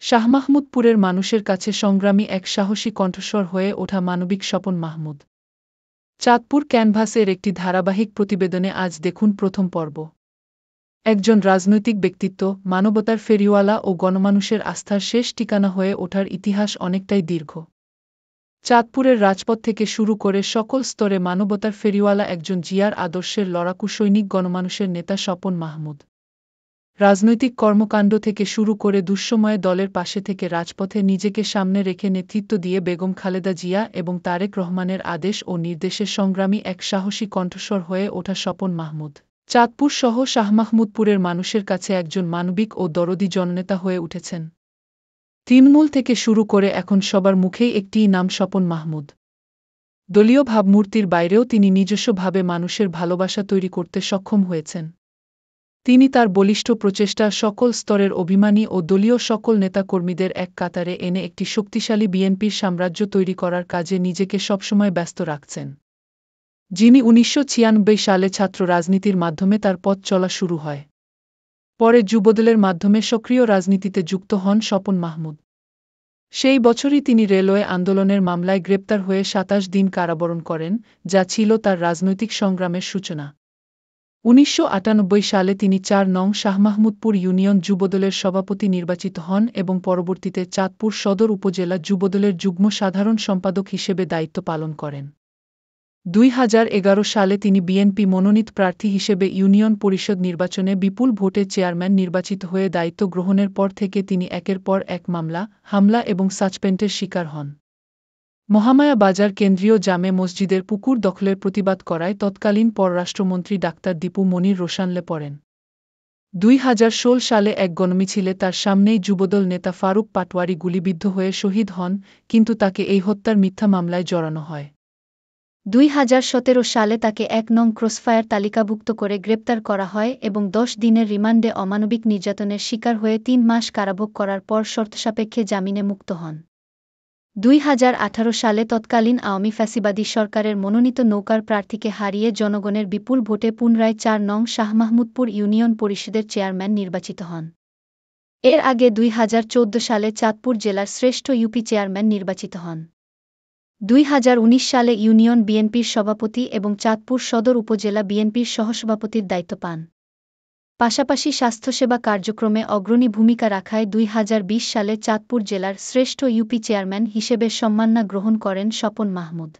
শাহমাহমুদপুরের মানুষের কাছে সংগ্রামী এক সাহসী কণ্ঠস্বর হয়ে ওঠা মানবিক স্বপন মাহমুদ। চাঁদপুর ক্যানভাসের একটি ধারাবাহিক প্রতিবেদনে আজ দেখুন প্রথম পর্ব। একজন রাজনৈতিক ব্যক্তিত্ব, মানবতার ফেরিওয়ালা ও গণমানুষের আস্থার শেষ ঠিকানা হয়ে ওঠার ইতিহাস অনেকটাই দীর্ঘ। চাঁদপুরের রাজপথ থেকে শুরু করে সকল স্তরে মানবতার ফেরিওয়ালা একজন জিয়ার আদর্শের লড়াকু সৈনিক, গণমানুষের নেতা স্বপন মাহমুদ। রাজনৈতিক কর্মকাণ্ড থেকে শুরু করে দুঃসময়ে দলের পাশে থেকে রাজপথে নিজেকে সামনে রেখে নেতৃত্ব দিয়ে বেগম খালেদা জিয়া এবং তারেক রহমানের আদেশ ও নির্দেশের সংগ্রামী এক সাহসী কণ্ঠস্বর হয়ে ওঠা স্বপন মাহমুদ চাঁদপুর সহ শাহমাহমুদপুরের মানুষের কাছে একজন মানবিক ও দরদি জননেতা হয়ে উঠেছেন। তৃণমূল থেকে শুরু করে এখন সবার মুখেই একটিই নাম, স্বপন মাহমুদ। দলীয় ভাবমূর্তির বাইরেও তিনি নিজস্বভাবে মানুষের ভালোবাসা তৈরি করতে সক্ষম হয়েছেন। তিনি তার বলিষ্ঠ প্রচেষ্টা সকল স্তরের অভিমানী ও দলীয় সকল নেতাকর্মীদের এক কাতারে এনে একটি শক্তিশালী বিএনপির সাম্রাজ্য তৈরি করার কাজে নিজেকে সবসময় ব্যস্ত রাখছেন। যিনি ১৯৯৬ সালে ছাত্র রাজনীতির মাধ্যমে তার পথ চলা শুরু হয়। পরে যুবদলের মাধ্যমে সক্রিয় রাজনীতিতে যুক্ত হন স্বপন মাহমুদ। সেই বছরই তিনি রেলওয়ে আন্দোলনের মামলায় গ্রেপ্তার হয়ে ২৭ দিন কারাবরণ করেন, যা ছিল তার রাজনৈতিক সংগ্রামের সূচনা। ১৯৯৮ সালে তিনি ৪ নং শাহমাহমুদপুর ইউনিয়ন যুবদলের সভাপতি নির্বাচিত হন এবং পরবর্তীতে চাঁদপুর সদর উপজেলা যুবদলের যুগ্ম সাধারণ সম্পাদক হিসেবে দায়িত্ব পালন করেন। ২০১১ সালে তিনি বিএনপি মনোনীত প্রার্থী হিসেবে ইউনিয়ন পরিষদ নির্বাচনে বিপুল ভোটে চেয়ারম্যান নির্বাচিত হয়ে দায়িত্ব গ্রহণের পর থেকে তিনি একের পর এক মামলা, হামলা এবং সাসপেন্ডের শিকার হন। মহামায়া বাজার কেন্দ্রীয় জামে মসজিদের পুকুর দখলের প্রতিবাদ করায় তৎকালীন পররাষ্ট্রমন্ত্রী ডাক্তার দীপু মনির রোশানলে পড়েন। ২০১৬ সালে এক গণমিছিলে তার সামনেই যুবদল নেতা ফারুক পাটোয়ারি গুলিবিদ্ধ হয়ে শহীদ হন, কিন্তু তাকে এই হত্যার মিথ্যা মামলায় জড়ানো হয়। ২০১৭ সালে তাকে ১ নং ক্রসফায়ার তালিকাভুক্ত করে গ্রেপ্তার করা হয় এবং ১০ দিনের রিমান্ডে অমানবিক নির্যাতনের শিকার হয়ে ৩ মাস কারাভোগ করার পর শর্তসাপেক্ষে জামিনে মুক্ত হন। ২০১৮ সালে তৎকালীন আওয়ামী ফ্যাসিবাদী সরকারের মনোনীত নৌকার প্রার্থীকে হারিয়ে জনগণের বিপুল ভোটে পুনরায় ৪ নং শাহমাহমুদপুর ইউনিয়ন পরিষদের চেয়ারম্যান নির্বাচিত হন। এর আগে ২০১৪ সালে চাঁদপুর জেলার শ্রেষ্ঠ ইউপি চেয়ারম্যান নির্বাচিত হন। ২০১৯ সালে ইউনিয়ন বিএনপির সভাপতি এবং চাঁদপুর সদর উপজেলা বিএনপির সহসভাপতির দায়িত্ব পান। পাশাপাশি স্বাস্থ্যসেবা কার্যক্রমে অগ্রণী ভূমিকা রাখায় ২০২০ সালে চাঁদপুর জেলার শ্রেষ্ঠ ইউপি চেয়ারম্যান হিসেবে সম্মাননা গ্রহণ করেন স্বপন মাহমুদ।